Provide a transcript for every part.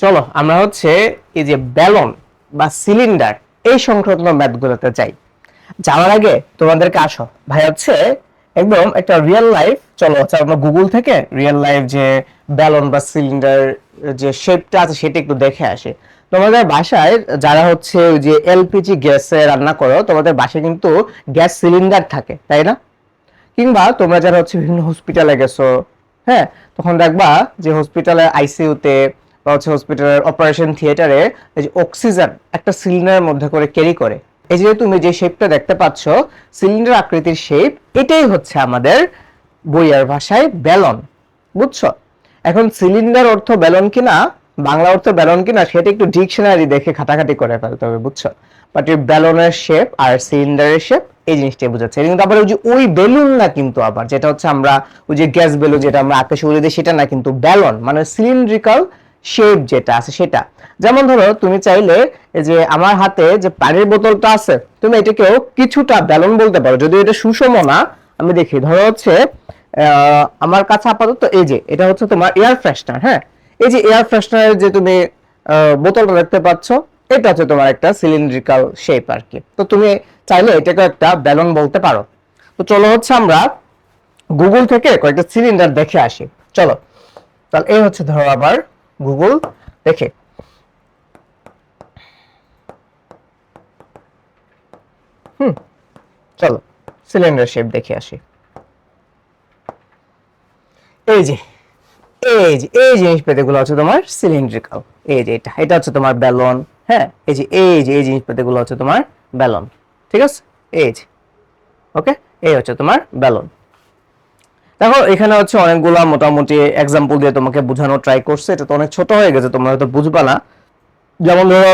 চলো আমরা হচ্ছে এই যে ব্যালন বা সিলিন্ডার এই সংক্রান্ত ম্যাথগুলোতে যাই। যাওয়ার আগে তোমাদেরকে আসো ভাই হচ্ছে একদম একটা রিয়েল লাইফ, চলো হচ্ছে আমরা গুগল থেকে রিয়েল লাইফ যে ব্যালন বা সিলিন্ডার যে শেপটা আছে সেটা একটু দেখে আসি। তোমাদের বাসায় যারা হচ্ছে ওই যে এলপিজি গ্যাসে রান্না করো, তোমাদের বাসায় কিন্তু গ্যাস সিলিন্ডার থাকে, তাই না? কিংবা তোমরা যারা হচ্ছে বিভিন্ন হসপিটালে গেছো, হ্যাঁ, তখন দেখবা যে হসপিটালের আইসিইউতে বা হচ্ছে হসপিটালের অপারেশন থিয়েটারে এই যে অক্সিজেন একটা সিলিন্ডারের মধ্যে করে ক্যারি করে। এই যে তুমি যে শেপটা দেখতে পাচ্ছ, সিলিন্ডার আকৃতির শেপ, এটাই হচ্ছে আমাদের বইয়ের ভাষায় ব্যালন। বুঝছো? এখন সিলিন্ডার অর্থ ব্যালন কিনা, বাংলা অর্থ ব্যালন কিনা, সেটা একটু ডিকশনারি দেখে খাটাখাটি করে ফেলতে হবে, বুঝছো? বাট এই ব্যালনের শেপ আর সিলিন্ডারের শেপ এই জিনিসটাই বোঝাচ্ছে। কিন্তু আবার ওই যে ওই বেলুন না, কিন্তু আবার যেটা হচ্ছে আমরা ওই যে গ্যাস বেলুন যেটা আমরা আকাশে উড়ে দিই সেটা না, কিন্তু ব্যালন মানে সিলিন্ড্রিক্যাল শেপ যেটা আছে সেটা। যেমন ধরো তুমি চাইলে এই যে আমার হাতে যে পানির বোতলটা আছে, তুমি এটাকেও কিছুটা ব্যালন বলতে পারো, যদিও এটা সুষম না। আমি দেখি, ধরো হচ্ছে আমার কাছে আপাতত এই যে এটা হচ্ছে তোমার এয়ার ফ্রেশনার। হ্যাঁ, এই যে এয়ার ফ্রেশনারের যে তুমি বোতলটা দেখতে পাচ্ছ, এটা হচ্ছে তোমার একটা সিলিন্ড্রিক্যাল শেপ আর কি। তো তুমি চাইলে এটাকে একটা ব্যালন বলতে পারো। তো চলো হচ্ছে আমরা গুগল থেকে কয়েকটা সিলিন্ডার দেখে আসি। চলো, তাহলে এই হচ্ছে ধরো আবার গুগল দেখে, চলো সিলিন্ডার শেপ দেখে আসি। এই যে এই জিনিস পেতেগুলো হচ্ছে তোমার সিলিন্ড্রিক্যাল। এই যে এটা হচ্ছে তোমার ব্যালন। হ্যাঁ, এই জিনিস পেতেগুলো হচ্ছে তোমার ব্যালন। ঠিক আছে, এই যে ওকে, এই হচ্ছে তোমার ব্যালন। দেখো এখানে হচ্ছে অনেকগুলা মোটামুটি এক্সাম্পল দিয়ে তোমাকে বোঝানোর ট্রাই করছে। এটা তো অনেক ছোট হয়ে গেছে, তোমরা হয়তো বুঝবা না। যেমন ধরো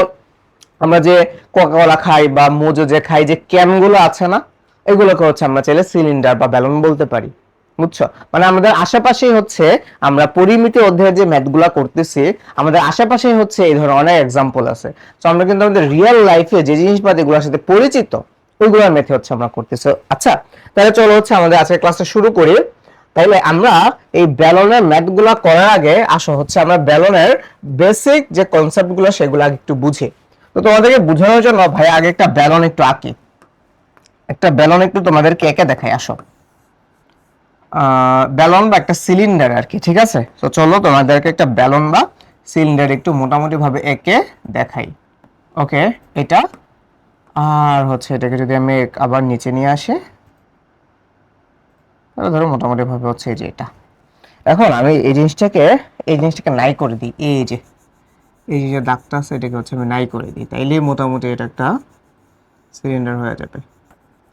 আমরা যে কোকা-কোলা খাই বা মোজো যে খাই, যে ক্যানগুলো আছে না, এগুলোকে হচ্ছে আমরা চাইলে সিলিন্ডার বা ব্যালন বলতে পারি। বুঝছো? মানে আমাদের আশেপাশেই হচ্ছে আমরা পরিমিতি অধ্যায়ে যে ম্যাথগুলা করতেছি, আমাদের আশেপাশেই হচ্ছে এই ধরনের অনেক এক্সাম্পল আছে। তো আমরা কিন্তু আমাদের রিয়েল লাইফে যে জিনিসপাতিগুলোর সাথে পরিচিত ওইগুলোর ম্যাথে হচ্ছে আমরা করতেছি। আচ্ছা, তাহলে চলো হচ্ছে আমাদের আজকের ক্লাসটা শুরু করি। তাহলে আমরা এই ব্যালনের ম্যাথগুলা করার আগে আসো হচ্ছে আমরা ব্যালনের বেসিক যে কনসেপ্টগুলো সেগুলো আগে একটু বুঝি। তো তোমাদেরকে বোঝানোর জন্য ভাই আগে একটা ব্যালন একটু আঁকি, একটা ব্যালন একটু তোমাদেরকে এঁকে দেখাই। আসো, ব্যালন বা একটা সিলিন্ডার আর কি। ঠিক আছে, তো চলো তোমাদেরকে একটা ব্যালন বা সিলিন্ডার একটু মোটামুটি ভাবে এঁকে দেখাই। ওকে, এটা আর হচ্ছে এটাকে যদি আমি আবার নিচে নিয়ে আসি, তাহলে ধরো মোটামুটি ভাবে হচ্ছে এই যে এটা। এখন আমি এই জিনিসটাকে নাই করে দিই। এই যে দাগটা আছে এটাকে হচ্ছে আমি নাই করে দিই, তাইলে মোটামুটি এটা একটা সিলিন্ডার হয়ে যাবে।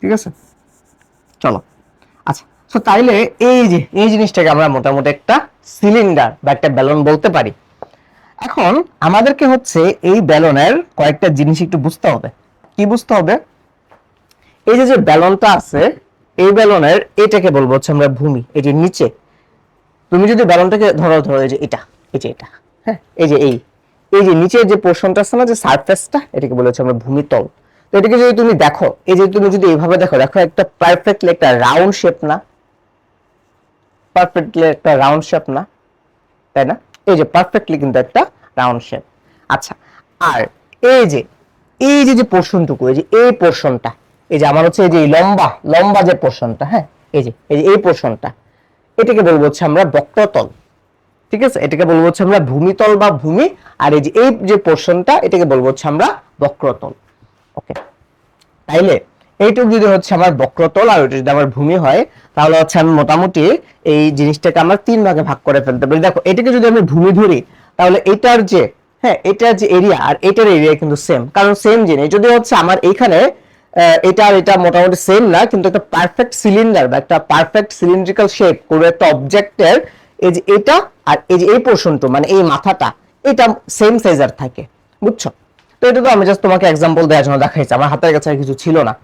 ঠিক আছে, চলো। আচ্ছা, তো তাইলে এই জিনিসটাকে আমরা মোটামুটি একটা সিলিন্ডার বা একটা ব্যালন বলতে পারি। এখন আমাদেরকে হচ্ছে এই ব্যালনের কয়েকটা জিনিস একটু বুঝতে হবে। কি বুঝতে হবে? এই যে যে ব্যালনটা আছে, এই ব্যালনের এটাকে বলবো হচ্ছে আমরা ভূমি। এই যে নিচে তুমি যদি ব্যালনটাকে ধরো ধরো এই যে এটা, এই যে এটা, হ্যাঁ, এই যে নিচের যে পোর্শনটা আছে না, যে সারফেসটা, এটাকে বলে হচ্ছে আমরা ভূমিতল। তো এটাকে যদি তুমি দেখো, এই যে তুমি যদি এইভাবে দেখো, দেখো একটা পারফেক্টলি একটা রাউন্ড শেপ না? পারফেক্টলি একটা রাউন্ড শেপ না, তাই না? এই যে পারফেক্টলি কিন্তু একটা রাউন্ড শেপ। আচ্ছা, আর এই যে যে পোর্শনটুকু, এই যে এই পোর্শনটা, এই যে আমার হচ্ছে এই যে লম্বা লম্বা যে পোর্শনটা, হ্যাঁ, এই পোর্শনটা, এটাকে বলবো হচ্ছে আমরা বক্রতল। ঠিক আছে, এটাকে বলবো হচ্ছে আমরা ভূমিতল বা ভূমি। আর এই যে পোর্শনটা, এটাকে বলবো হচ্ছে আমরা বক্রতল। ওকে, তাইলে এইটুকু যদি হচ্ছে আমার বক্রতল আর ওইটা যদি আমার ভূমি হয়, তাহলে হচ্ছে আমি মোটামুটি এই জিনিসটাকে আমরা তিন ভাগে ভাগ করে ফেলতে পারি। দেখো এটাকে যদি আমি ভূমি ধরি, তাহলে এটার যে, হ্যাঁ, এটার যে এরিয়া আর এটার এরিয়া কিন্তু সেম, কারণ সেম জিনিস। যদি হচ্ছে আমার এইখানে এটা আর এটা মোটামুটি সেম না, কিন্তু একটা পারফেক্ট সিলিন্ডার বা একটা পারফেক্ট সিলিন্ড্রিক্যাল শেপ কোনো একটা অবজেক্টের এই যে এটা আর এই যে এই পোর্শনটা মানে এই মাথাটা, এটা সেম সাইজের থাকে। বুঝছো? তো এটা তো আমি জাস্ট তোমাকে এক্সাম্পল দেওয়ার জন্য দেখাইছি, আমার হাতের কাছে আর কিছু ছিল না।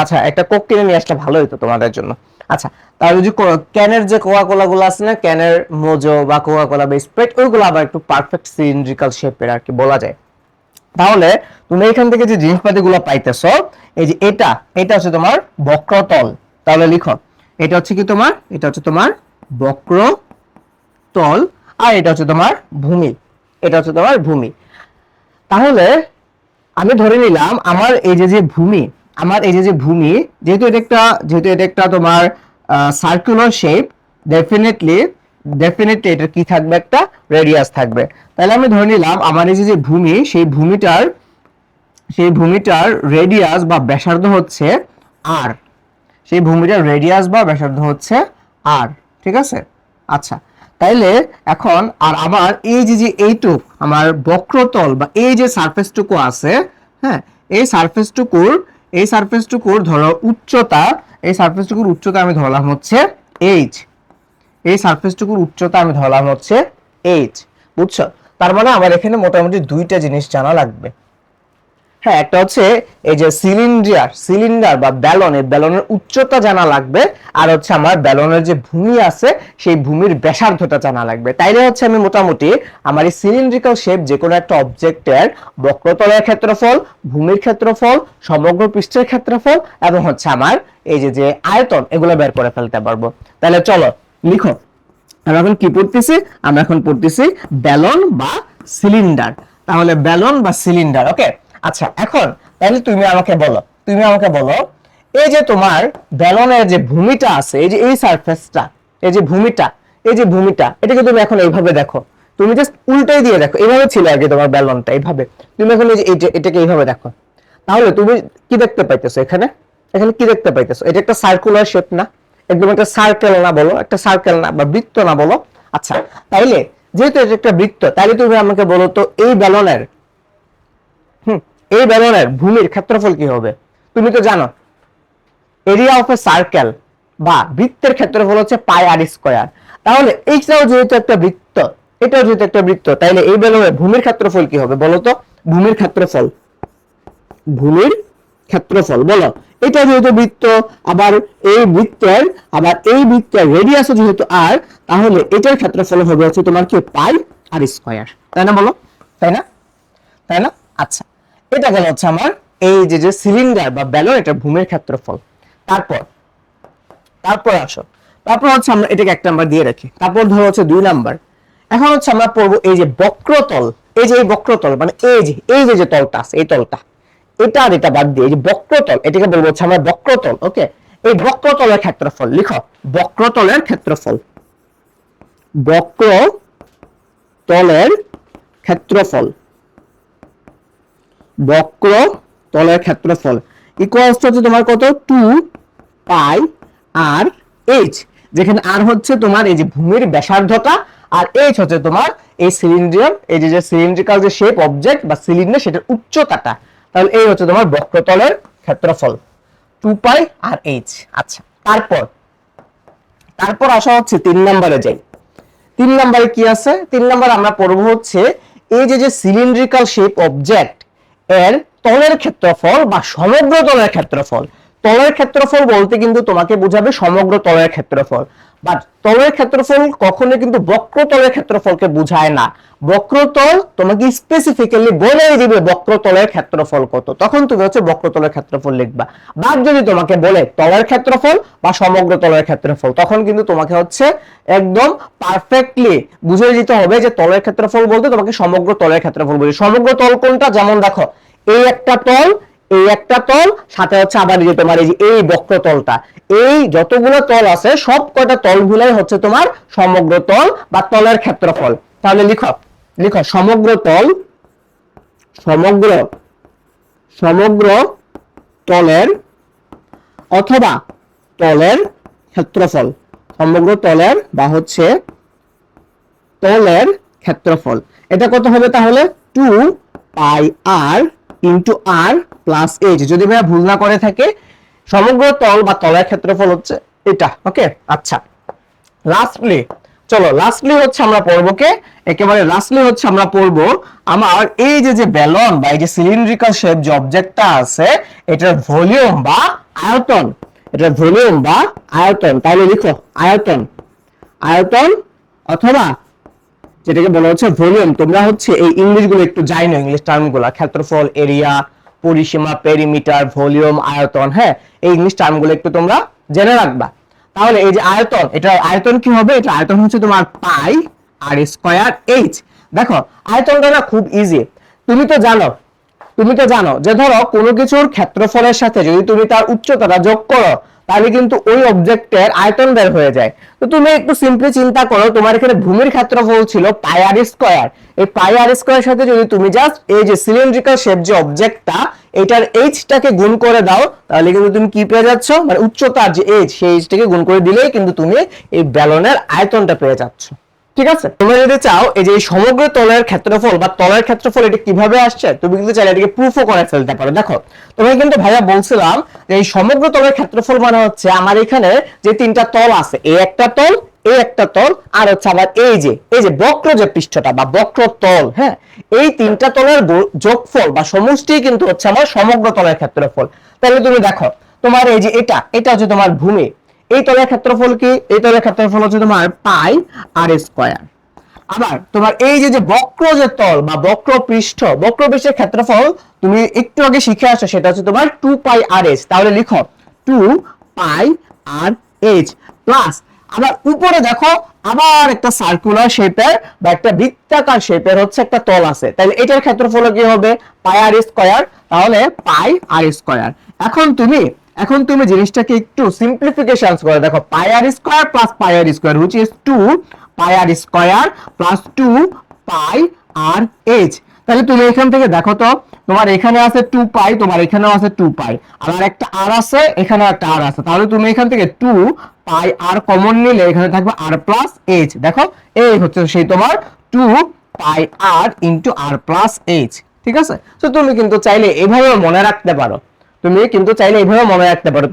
আচ্ছা, একটা কোক কিনে নিয়ে আসলে ভালো হতো তোমাদের জন্য। আচ্ছা, তাহলে যদি ক্যানের যে কোকা কোলা গুলো আছে না, ক্যানের মোজো বা কোকা কোলা বা স্প্রাইট, ওইগুলো আবার একটু পারফেক্ট সিলিন্ড্রিক্যাল শেপের আর কি বলা যায়। তাহলে তুমি এখান থেকে যে জিনিসপাতি গুলো পাইতেছো, এই যে এটা হচ্ছে তোমার বক্রতল। তাহলে লিখো, এটা হচ্ছে কি তোমার, এটা হচ্ছে তোমার বক্রতল, আর এটা হচ্ছে তোমার ভূমি। এটা হচ্ছে তোমার ভূমি। তাহলে আমি ধরে নিলাম আমার এই যে ভূমি, আমার এই যে ভূমি, যেহেতু এটা একটা তোমার সার্কুলার শেপ, ডেফিনেটলি এটা কি থাকবে, একটা রেডিয়াস থাকবে। তাহলে আমি ধরে নিলাম আমার এই যে ভূমি, সেই ভূমিটার রেডিয়াস বা ব্যাসার্ধ হচ্ছে আর, সেই ভূমিটার রেডিয়াস বা ব্যাসার্ধ হচ্ছে আর, ঠিক আছে। আচ্ছা, তাইলে এখন আর আমার এই যে এইটুক আমার বক্রতল বা এই যে সারফেসটুকু আছে, হ্যাঁ, এই সারফেসটুকুর ধরো উচ্চতা, এই সারফেসটুকুর উচ্চতা আমি ধরলাম হচ্ছে এইচ, এই সারফেসটুকুর উচ্চতা আমি ধরলাম হচ্ছে এইচ, বুঝছো? তার মানে আমার এখানে মোটামুটি দুইটা জিনিস জানা লাগবে। হ্যাঁ, একটা হচ্ছে এই যে সিলিন্ডার বা ব্যালন, এই ব্যালনের উচ্চতা জানা লাগবে, আর হচ্ছে আমার ব্যালনের যে ভূমি আছে সেই ভূমির ব্যাসার্ধটা জানা লাগবে। তাইলে হচ্ছে আমি মোটামুটি আমার এই সিলিন্ড্রিক্যাল শেপ যে কোনো একটা অবজেক্টের বক্রতলের ক্ষেত্রফল, ভূমির ক্ষেত্রফল, সমগ্র পৃষ্ঠের ক্ষেত্রফল এবং হচ্ছে আমার এই যে আয়তন, এগুলো বের করে ফেলতে পারবো। তাহলে চলো লিখো, আমরা এখন কি পড়তেছি? আমরা এখন পড়তেছি ব্যালন বা সিলিন্ডার। তাহলে ব্যালন বা সিলিন্ডার, ওকে। আচ্ছা, এখন তাহলে তুমি আমাকে বলো এই যে তোমার ব্যালনের যে ভূমিটা আছে, এই যে এই সারফেসটা, এই যে ভূমিটা এটাকে তুমি এখন এইভাবে দেখো, তুমি জাস্ট উল্টাই দিয়ে দেখো, এইভাবে ছিল আগে তোমার ব্যালনটা, এইভাবে। তুমি এখন এই যে এটাকে এইভাবে দেখো, তাহলে তুমি কি দেখতে পাইতেছো এখানে? কি দেখতে পাইতেছো? এটা একটা সার্কুলার শেপ না? একদম একটা সার্কেল না বলো, একটা সার্কেল না বা বৃত্ত না বলো? আচ্ছা, তাইলে যেহেতু এটা একটা বৃত্ত, তাইলে তুমি আমাকে বলো তো এই ব্যালনের ভূমির ক্ষেত্রফল কি হবে? তুমি তো জানো এরিয়া অফ এ সার্কেল বা বৃত্তের ক্ষেত্রফল হচ্ছে পাই আর স্কয়ার। তাহলে এইটাও যেহেতু একটা বৃত্ত, এটাও যেহেতু একটা বৃত্ত, তাইলে এই ব্যালনের ভূমির ক্ষেত্রফল কি হবে বলো তো? ভূমির ক্ষেত্রফল বলো। এটা যেহেতু বৃত্ত, আবার এই বৃত্তের রেডিয়াসও যেহেতু আর, তাহলে এটার ক্ষেত্রফল হবে হচ্ছে তোমার কি পাই আর স্কয়ার, তাই না? বলো, তাই না? আচ্ছা, এটা গেল হচ্ছে আমার এই যে সিলিন্ডার বা ব্যালন, এটা ভূমির ক্ষেত্রফল। তারপর আসো, তারপর হচ্ছে আমরা এটাকে 1 নাম্বার দিয়ে রাখি। তারপর ধরো হচ্ছে 2 নাম্বার। এখন হচ্ছে আমরা পড়বো এই যে বক্রতল, এই যে বক্রতল মানে এই যে তলটা আছে, এই তলটা, এটা আর এটা বাদ দিয়ে এই যে বক্রতল, এটাকে বলবো হচ্ছে আমরা বক্রতল, ওকে। এই বক্রতলের ক্ষেত্রফল লিখো, বক্রতলের ক্ষেত্রফল বক্রতলের ক্ষেত্রফল ইকুয়ালস টু তোমার কত? 2 পাই আর এইচ, যেখানে আর হচ্ছে তোমার এই যে ভূমির ব্যাসার্ধটা, আর এইচ হচ্ছে তোমার এই সিলিন্ডার, এই যে সিলিন্ড্রিক্যাল যে শেপ অবজেক্ট বা সিলিন্ডার, সেটার উচ্চতাটা। তাহলে এই হচ্ছে তোমার বক্রতলের ক্ষেত্রফল, 2 পাই আর এইচ। আচ্ছা, তারপর আসা হচ্ছে 3 নম্বরে যাই। 3 নম্বরে কি আছে? 3 নম্বরে আমরা পড়বো হচ্ছে এই যে সিলিন্ড্রিক্যাল শেপ অবজেক্ট এর তলের ক্ষেত্রফল বা সমগ্র তলের ক্ষেত্রফল। তলের ক্ষেত্রফল বলতে কিন্তু তোমাকে বোঝাবে সমগ্র তলের ক্ষেত্রফল, বাট তলের ক্ষেত্রফল কখনো কিন্তু বক্রতলের ক্ষেত্রফলকে বোঝায় না। বক্রতল তোমাকে স্পেসিফিক্যালি বলে দিবে বক্রতলের ক্ষেত্রফল কত, তখন তুমি হচ্ছে বক্রতলের ক্ষেত্রফল লিখবা। বাট যদি তোমাকে বলে তলের ক্ষেত্রফল বা সমগ্র তলের ক্ষেত্রফল, তখন কিন্তু তোমাকে হচ্ছে একদম পারফেক্টলি বুঝে দিতে হবে যে তলের ক্ষেত্রফল বলতে তোমাকে সমগ্র তলের ক্ষেত্রফল বলি। সমগ্র তল কোনটা? যেমন দেখো, এই একটা তল সাথে হচ্ছে আবার যে তোমার এই যে এই বক্রতলটা, এই যতগুলো তল আছে সব কয়টা তলগুলাই হচ্ছে তোমার সমগ্র তল বা তলের ক্ষেত্রফল। তাহলে লিখো সমগ্র তলের অথবা তলের ক্ষেত্রফল, সমগ্র তলের বা হচ্ছে তলের ক্ষেত্রফল। এটা কত হবে তাহলে? 2 pi r into r plus H, যদি ভাইয়া ভুল না করে থাকে। সমগ্র তল বা তলের ক্ষেত্রফল হচ্ছে এটা, ওকে। আচ্ছা, লাস্টলি হচ্ছে আমরা পড়বো আমার এই যে ব্যালন বা এই যে সিলিন্ড্রিক্যাল শেপ যে অবজেক্টটা আছে, এটার ভলিউম বা আয়তন, তাহলে লিখো আয়তন অথবা যেটাকে বলা হচ্ছে ভলিউম। তোমরা হচ্ছে এই ইংলিশ গুলো একটু জানো, ইংলিশ টার্ম গুলো, ক্ষেত্রফল, এরিয়া, পরিসীমা, পেরিমিটার, ভলিউম, আয়তন, হ্যাঁ, এই ইংলিশ টার্ম গুলো একটু তোমরা জেনে রাখবা। তাহলে এই যে আয়তন, এটা আয়তন কি হবে? এটা আয়তন হচ্ছে তোমার পাই আর স্কয়ার এইচ, দেখো আয়তনটা না খুব ইজি। তুমি তো জানো যে ধরো কোনো কিছুর ক্ষেত্রফলের সাথে যদি তুমি তার উচ্চতাটা যোগ করো তাহলে কিন্তু ওই অবজেক্টের আয়তন বের হয়ে যায়। তো তুমি একটু সিম্পলি চিন্তা করো, তোমার এখানে ভূমির ক্ষেত্রফল ছিল পাই আর স্কয়ার। এই পাই আর স্কয়ারের সাথে যদি তুমি জাস্ট এই যে সিলিন্ড্রিক্যাল শেপ যে অবজেক্টটা, এটার এইচটাকে গুণ করে দাও, তাহলে কিন্তু তুমি কি পেয়ে যাচ্ছ, মানে উচ্চতার যে এইচ, সেই এইচটাকে গুণ করে দিলেই কিন্তু তুমি এই ব্যালনের আয়তনটা পেয়ে যাচ্ছ। ঠিক আছে, তোমরা যদি চাও এই যে সমগ্র তলের ক্ষেত্রফল বা তলের ক্ষেত্রফল এটা কিভাবে আসছে, তুমি কিন্তু চাইলে এটাকে প্রুফও করে ফেলতে পারো। দেখো তোমাকে কিন্তু ভাইয়া বলছিলাম যে এই সমগ্র তলের ক্ষেত্রফল মানে হচ্ছে আমার এখানে যে তিনটা তল আছে, এই একটা তল, এই একটা তল, আর হচ্ছে আবার এই যে বক্র যে পৃষ্ঠটা বা বক্র তল, হ্যাঁ, এই তিনটা তলের যোগফল বা সমষ্টি কিন্তু হচ্ছে আমার সমগ্র তলের ক্ষেত্রফল। তাহলে তুমি দেখো তোমার এই যে এটা হচ্ছে তোমার ভূমি, এই তলের ক্ষেত্রফল কি, এই তলের ক্ষেত্রফল হচ্ছে তোমার পাই আর স্কয়ার। আবার তোমার এই যে বক্র যে তল বা বক্র পৃষ্ঠের ক্ষেত্রফল তুমি একটু আগে শিখে আসছো, সেটা হচ্ছে তোমার 2 পাই আর এইচ। তাহলে লিখো 2 পাই আর এইচ প্লাস আবার উপরে দেখো আবার একটা সার্কুলার শেপের বা একটা বৃত্তাকার শেপের হচ্ছে একটা তল আছে, তাহলে এটার ক্ষেত্রফল কি হবে, পাই আর স্কয়ার। তাহলে পাই আর স্কয়ার। এখন তুমি জিনিসটাকে একটু সিম্পলিফিকেশন করে দেখো, pi r square plus pi r square which is 2 pi r square plus 2 pi r H. তাহলে তুমি এখান থেকে দেখো তো, তোমার এখানে আছে 2 পাই, তোমার এখানেও আছে 2 পাই, আর একটা আর আছে, এখানেও একটা আর আছে। তাহলে তুমি এখান থেকে 2 পাই আর কমন নিলে এখানে থাকবে আর প্লাস এইচ। দেখো এই হচ্ছে সেই তোমার 2 pi r into r plus H. ঠিক আছে, তো তুমি কিন্তু চাইলে এভাবে মনে রাখতে পারো,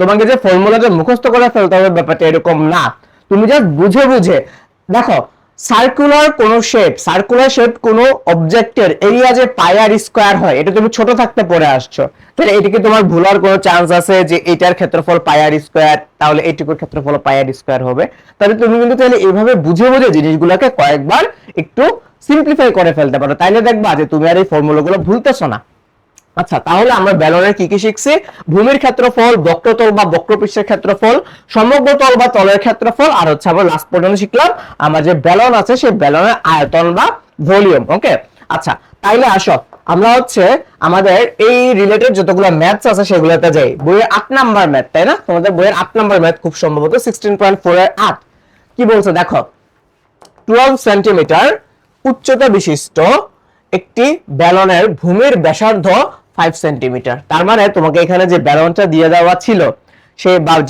তোমাকে যে ফর্মুলাটা মুখস্থ করে ফেলতে হবে ব্যাপারটা এরকম না। তুমি জাস্ট বুঝে দেখো সার্কুলার শেপ কোন অবজেক্টের এরিয়া যে পাই আর স্কয়ার হয়, এটা তুমি ছোট থাকতে পড়ে আসছো। তাহলে এটাকে তোমার ভুলার কোনো চান্স আছে যে এটার ক্ষেত্রফল পাই আর স্কয়ার, তাহলে এইটুকুর ক্ষেত্রফল পাই আর স্কয়ার হবে। তাহলে তুমি কিন্তু তাহলে এইভাবে বুঝে জিনিসগুলোকে কয়েকবার একটু সিম্পলিফাই করে ফেলতে পারো, তাইলে দেখবা যে তুমি আর এই ফর্মুলাগুলো ভুলতেছো না। আচ্ছা, তাহলে আমরা ব্যালনের কি শিখছি, ভূমির ক্ষেত্রফল, বক্রতল বা বক্রপৃষ্ঠের ক্ষেত্রফল, সমগ্র তল বা তলের ক্ষেত্রফল, আর হচ্ছে আমরা লাস্ট পর্যন্ত শিখলাম আমার যে ব্যালন আছে সেই ব্যালনের আয়তন বা ভলিউম। ওকে, আচ্ছা তাইলে আসো আমরা হচ্ছে আমাদের এই রিলেটেড যতগুলো ম্যাথস আছে সেগুলোতে যাই। বইয়ের 8 নাম্বার ম্যাথ, তাই না? তোমাদের বইয়ের 8 নাম্বার ম্যাথ খুব সম্ভবত 16.4 এর 8 কি বলছে দেখো, 12 সেন্টিমিটার উচ্চতা বিশিষ্ট একটি ব্যালনের ভূমির ব্যাসার্ধ 5 সেন্টিমিটার। তার মানে তোমাকে এখানে যে ব্যালনটা দিয়ে দেওয়া ছিল,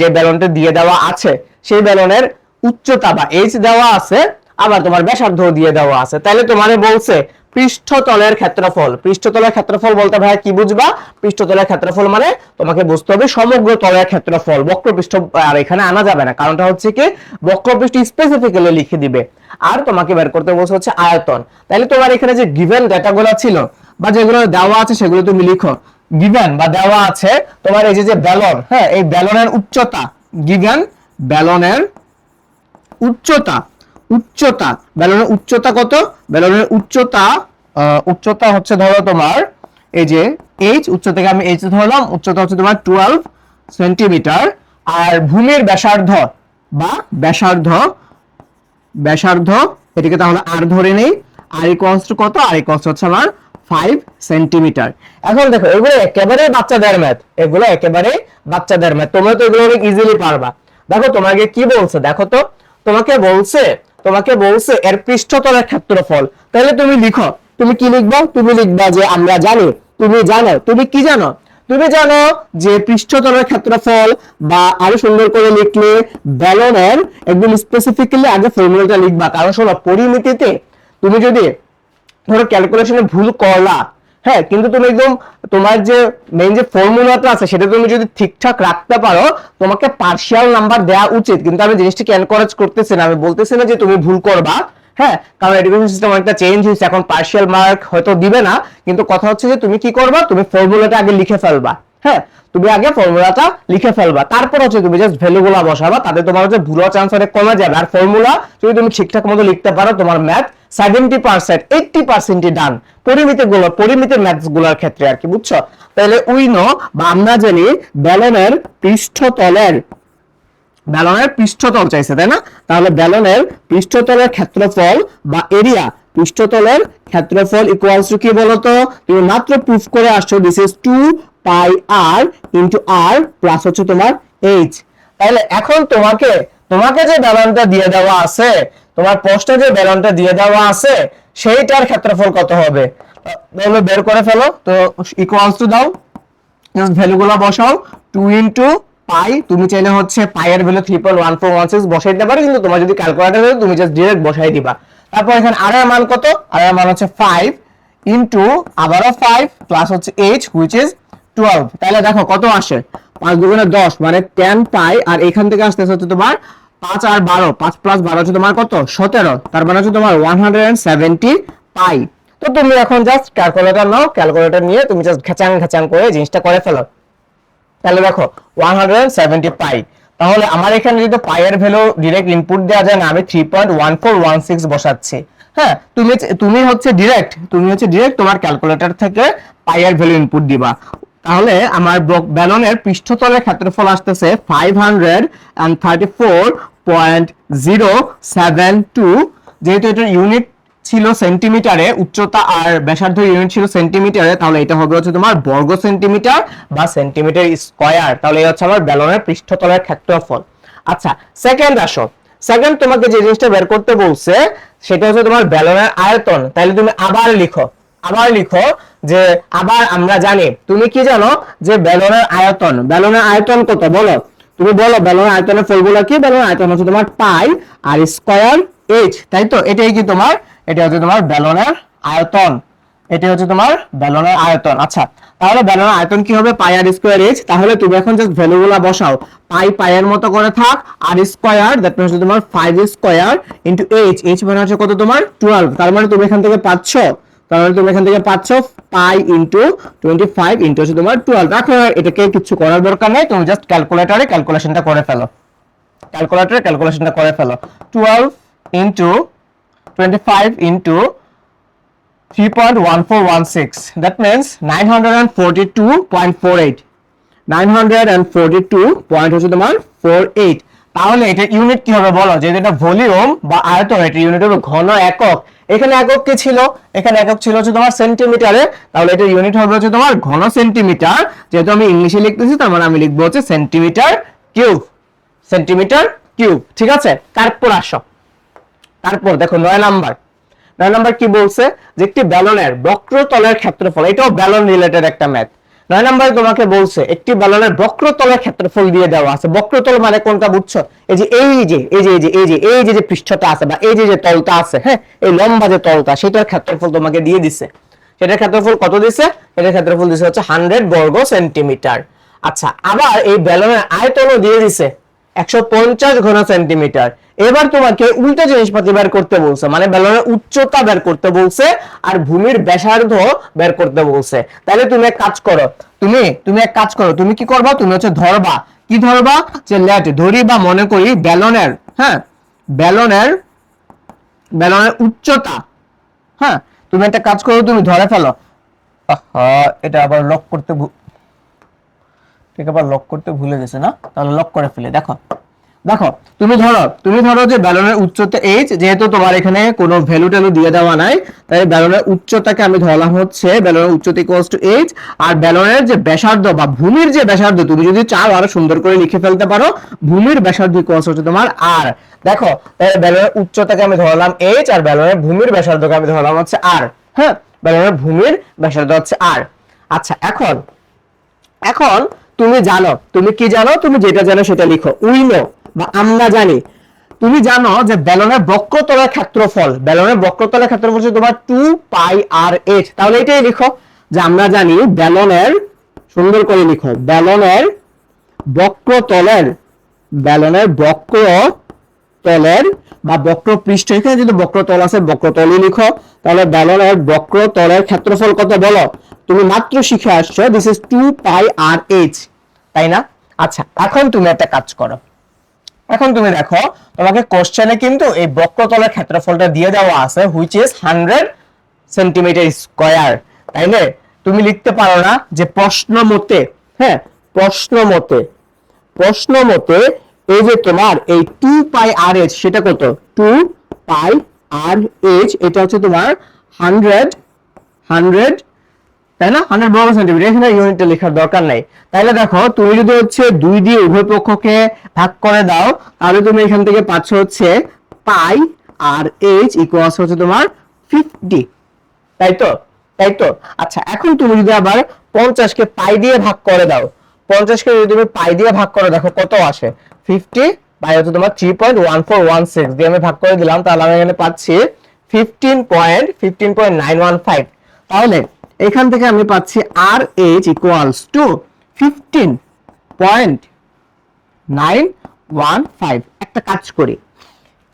যে ব্যালনটা দিয়ে দেওয়া আছে সেই ব্যালনের উচ্চতা বা এইচ দেওয়া আছে, আবার তোমার ব্যাসার্ধ দিয়ে দেওয়া আছে। তাহলে তোমারে বলছে পৃষ্ঠতলের ক্ষেত্রফল বলতে ভাই কি বুঝবা, পৃষ্ঠতলের ক্ষেত্রফল মানে তোমাকে বুঝতে হবে সমগ্র তলের ক্ষেত্রফল, বক্রপৃষ্ঠ আর এখানে আনা যাবে না, কারণটা হচ্ছে কি বক্রপৃষ্ঠ স্পেসিফিক্যালি লিখে দিবে। আর তোমাকে বের করতে বলছে হচ্ছে আয়তন। তাহলে তোমার এখানে যে গিভেন ডেটাগুলো ছিল বা যেগুলো দেওয়া আছে সেগুলো তুমি লিখো। গিভেন বা দেওয়া আছে তোমার এই যে ব্যালন, হ্যাঁ, এই ব্যালনের উচ্চতা, গিভেন ব্যালনের ব্যালনের উচ্চতা কত, ব্যালনের উচ্চতা হচ্ছে ধরো তোমার এই যে এইচ, উচ্চতাকে আমি এইচ ধরলাম, উচ্চতা হচ্ছে তোমার 12 সেন্টিমিটার। আর ভূমির ব্যাসার্ধ বা ব্যাসার্ধ এটাকে তাহলে আর ধরে নেই, আর ইকুয়ালস টু কত, আর ইকুয়ালস হচ্ছে আমার 5 সেন্টিমিটার। এখন দেখো এগুলো একেবারে বাচ্চাদের ম্যাথ, তোমরা তো এগুলো অনেক ইজিলি পারবা। দেখো তোমাকে কি বলছে, দেখো তো তোমাকে বলছে এর পৃষ্ঠতলের ক্ষেত্রফল। তাহলে তুমি লিখো, তুমি কি লিখবা, তুমি লিখবা যে আমরা জানি, তুমি জানো যে পৃষ্ঠতলের ক্ষেত্রফল, বা আরো সুন্দর করে লিখলে ব্যালনের একদম স্পেসিফিক্যালি আগে ফর্মুলাটা লিখবা। কারণ শোনো, পরিমিতিতে তুমি যদি ধরো ক্যালকুলেশনে ভুল করলা, হ্যাঁ, কিন্তু তুমি একদম তোমার যে মেইন যে ফর্মুলাটা আছে সেটা তুমি যদি ঠিকঠাক রাখতে পারো, তোমাকে পার্শিয়াল নাম্বার দেওয়া উচিত। কিন্তু আমি জিনিসটাকে এনকারেজ করতেছি না, আমি বলতেছি না যে তুমি ভুল করবা, হ্যাঁ, কারণ এডুকেশন সিস্টেম অনেকটা চেঞ্জ হয়েছে, এখন পার্শিয়াল মার্ক হয়তো দিবে না, কিন্তু কথা হচ্ছে যে তুমি কি করবা, তুমি ফর্মুলাটা আগে লিখে ফেলবা, হ্যাঁ, তুমি আগে ফর্মুলাটা লিখে ফেলবা, তারপর হচ্ছে তুমি জাস্ট ভ্যালুগুলো বসাবা, তাতে তোমার হচ্ছে ভুল চান্স অনেক কমে যাবে। আর ফর্মুলা যদি তুমি ঠিকঠাক মতো লিখতে পারো, তোমার ম্যাথ 70% 80% ডান, পরিমিতির ম্যাথস গুলোর ক্ষেত্রে আর কি, বুঝছো? তাহলে উই নো বা আমরা জানি ব্যালনের পৃষ্ঠতল চাইছে, তাই না? তাহলে ব্যালনের পৃষ্ঠতলের ক্ষেত্রফল বা এরিয়া, পৃষ্ঠতলের ক্ষেত্রফল ইকুয়ালস টু কি বলতো, তুমি মাত্র প্রুফ করে আসছো this is 2 pi r into r plus হচ্ছে তোমার এইচ। তাহলে এখন তোমাকে যে ব্যালনটা দিয়ে দেওয়া আছে, তোমার প্রশ্নে যে ব্যালনটা দিয়ে দেওয়া আছে সেইটার ক্ষেত্রফল কত হবে তাহলে বের করে ফেলো। তো ইকুয়ালস টু দাও, জাস্ট ভ্যালুগুলো বসাও। 2 ইনটু পাই, তুমি চাইলে হচ্ছে পাই এর ভ্যালু 3.1416 বসাই দিতে পারো, কিন্তু তোমার যদি ক্যালকুলেটর থাকে তুমি জাস্ট ডাইরেক্ট বসাই দিবা। তারপর এখানে আর এর মান কত, আর এর মান হচ্ছে 5 ইনটু আবারো 5 প্লাস হচ্ছে h which is 12। তাহলে দেখো কত আসে, 5 দুগুণে 10 মানে 10 পাই, আর এখান থেকে আসতেছে হচ্ছে তোমার 5 আর 12, 5 প্লাস 12 হচ্ছে তোমার কত 17, তার মানে হচ্ছে তোমার 170 পাই। তো তুমি এখন জাস্ট ক্যালকুলেটর নাও, ক্যালকুলেটর নিয়ে তুমি জাস্ট ঘাচাং ঘাচাং করে জিনিসটা করে ফেলো। তাহলে দেখো 170 পাই। তাহলে আমার এখানে যদি পাই এর ভ্যালু ডাইরেক্ট ইনপুট দেওয়া যায় না, আমি 3.1416 বসাচ্ছি। হ্যাঁ, তুমি হচ্ছে ডাইরেক্ট তোমার ক্যালকুলেটর থেকে পাই এর ভ্যালু ইনপুট দিবা। তাহলে আমার ব্যালনের পৃষ্ঠতলের ক্ষেত্রফল আসতেছে 534.072। যেহেতু এটার ইউনিট ছিল সেন্টিমিটারে, উচ্চতা আর ব্যাসার্ধ ইউনিট ছিল সেন্টিমিটারে, তাহলে এটা হবে হচ্ছে তোমার বর্গ সেন্টিমিটার বা সেন্টিমিটার স্কয়ার। তাহলে এই হচ্ছে আমার ব্যালনের পৃষ্ঠতলের ক্ষেত্রফল। আচ্ছা, সেকেন্ড আসো। সেকেন্ড তোমাকে যে জিনিসটা বের করতে বলছে সেটা হচ্ছে তোমার ব্যালনের আয়তন। তাহলে তুমি আবার লিখো যে আবার আমরা জানি, তুমি কি জানো যে ব্যালনের আয়তন কত বলো, তুমি বলো ব্যালনের আয়তনের ফর্মুলা কি, ব্যালনের আয়তন হচ্ছে তোমার পাই আর স্কয়ার এইচ, তাই তো? এটা হচ্ছে তোমার ব্যালনের আয়তন, আচ্ছা, তাহলে ব্যালনের আয়তন কি হবে, পাই আর স্কয়ার এইচ। তাহলে তুমি এখন জাস্ট ভ্যালুগুলো বসাও, পাই এর মতো করে থাক, আর স্কয়ার দ্যাট মিন্স তোমার 5 স্কয়ার ইনটু এইচ মানে হচ্ছে কত তোমার 12। তার মানে তুমি এখান থেকে পাচ্ছ পাই ইনটু 25 ইনটু হচ্ছে তোমার 12। রাখো, এটাকে কিছু করার দরকার নেই, তুমি জাস্ট ক্যালকুলেটরে ক্যালকুলেশনটা করে ফেলো। 12 ইনটু 25 ইনটু 3.1416, that means 942.48 হচ্ছে তোমার 48। তাহলে এটা ইউনিট কি হবে বলো, যেহেতু এটা ভলিউম বা আয়তন, এটা ইউনিট হবে ঘন একক। এখানে একক কি ছিল, এখানে একক ছিল হচ্ছে তোমার সেন্টিমিটারে, তাহলে এটা ইউনিট হবে হচ্ছে তোমার ঘন সেন্টিমিটার। যেহেতু আমি ইংলিশে লিখতেছি তার মানে আমি লিখবো হচ্ছে সেন্টিমিটার কিউব, ঠিক আছে? তারপর দেখো 9 নাম্বার কি বলছে, যে একটি ব্যালনের বক্রতলের ক্ষেত্রফল, এটাও ব্যালন রিলেটেড একটা ম্যাথ। 9 নম্বরে তোমাকে বলছে একটি ব্যালনের বক্রতলের ক্ষেত্রফল দিয়ে দেওয়া আছে। বক্রতল মানে কোনটা বুঝছো, এই যে পৃষ্ঠটা আছে বা এই যে তলটা আছে, হ্যাঁ, এই লম্বা যে তলটা, সেটার ক্ষেত্রফল তোমাকে দিয়ে দিছে। সেটার ক্ষেত্রফল কত দিছে, এটার ক্ষেত্রফল দিছে হচ্ছে 100 বর্গ সেন্টিমিটার। আচ্ছা, আবার এই ব্যালনের আয়তনও দিয়ে দিছে 150 ঘন সেন্টিমিটার। এবার তোমাকে উল্টা জিনিসপাতি বের করতে বলছে, মানে ব্যালনের উচ্চতা বের করতে বলছে আর ভূমির ব্যাসার্ধ বের করতে বলছে। তাহলে তুমি এক কাজ করো, তুমি কি করবা, তুমি হচ্ছে ধরবা যে লেট ধরি বা মনে করি ব্যালনের উচ্চতা। হ্যাঁ, তুমি একটা কাজ করো, তুমি ধরে ফেলো, এটা আবার লক করতে ভুলে গেছে না, তাহলে লক করে ফেলে। দেখো তুমি ধরো যে ব্যালনের উচ্চতা h, যেহেতু তোমার এখানে কোনো ভ্যালু ট্যালু দিয়ে দেওয়া নাই, তাই ব্যালনের উচ্চতাকে আমি ধরলাম হচ্ছে ব্যালনের উচ্চতা ইকুয়ালস টু h, আর ব্যালনের যে ব্যাসার্ধ বা ভূমির যে ব্যাসার্ধ, তুমি যদি চাও আরো সুন্দর করে লিখে ফেলতে পারো, ভূমির ব্যাসার্ধ ইকুয়ালস হচ্ছে তোমার r। দেখো, তাহলে ব্যালনের উচ্চতাকে আমি ধরলাম h আর ব্যালনের ভূমির ব্যাসার্ধকে আমি ধরলাম হচ্ছে r। হ্যাঁ, ব্যালনের ভূমির ব্যাসার্ধ হচ্ছে r। আচ্ছা, এখন তুমি কি জানো, তুমি যেটা জানো সেটা লিখো। উই নো বা আমরা জানি, তুমি জানো যে ব্যালনের বক্রতলের ক্ষেত্রফল হচ্ছে তোমার 2 পাই আর এইচ। তাহলে এটাই লিখো যে আমরা জানি ব্যালনের, সুন্দর করে লিখো, ব্যালনের বক্রতলের বা বক্রপৃষ্ঠ, এখানে যদি বক্রতল আছে বক্রতলই লিখো। তাহলে ব্যালনের বক্রতলের ক্ষেত্রফল কত বলো, তুমি মাত্র শিখে আসছো this is 2 pi r H, তাই না? আচ্ছা, এখন তুমি একটা কাজ করো, এখন তুমি দেখো তোমাকে কোশ্চেনে কিন্তু এই বক্রতলের ক্ষেত্রফলটা দিয়ে দেওয়া আছে হুইচ ইজ 100 সেন্টিমিটার স্কয়ার। তাইলে তুমি লিখতে পারো না যে প্রশ্ন মতে এই যে তোমার এই 2 পাই আর এইচ সেটা কত, 2 পাই আর এইচ এটা হচ্ছে তোমার 100 100, তাই না, 100 বর্গ সেন্টিমিটার, এখানে ইউনিটটা লেখার দরকার নাই। তাহলে দেখো তুমি যদি হচ্ছে 2 দিয়ে উভয় পক্ষকে ভাগ করে দাও, তাহলে তুমি এখান থেকে পাচ্ছ হচ্ছে পাই আর এইচ ইকুয়ালস হচ্ছে তোমার 50, তাই তো, তাই তো। আচ্ছা, এখন তুমি যদি আবার 50 কে পাই দিয়ে ভাগ করে দাও, 50 কে যদি তুমি পাই দিয়ে ভাগ করে দেখো কত আসে, 50 বাই হচ্ছে তোমার 3.1416 দিয়ে আমি ভাগ করে দিলাম, তাহলে আমি এখানে পাচ্ছি 15.915। তাহলে এখান থেকে আমি পাচ্ছি আর এইচ ইকুয়ালস টু 15.915। একটা কাজ করি,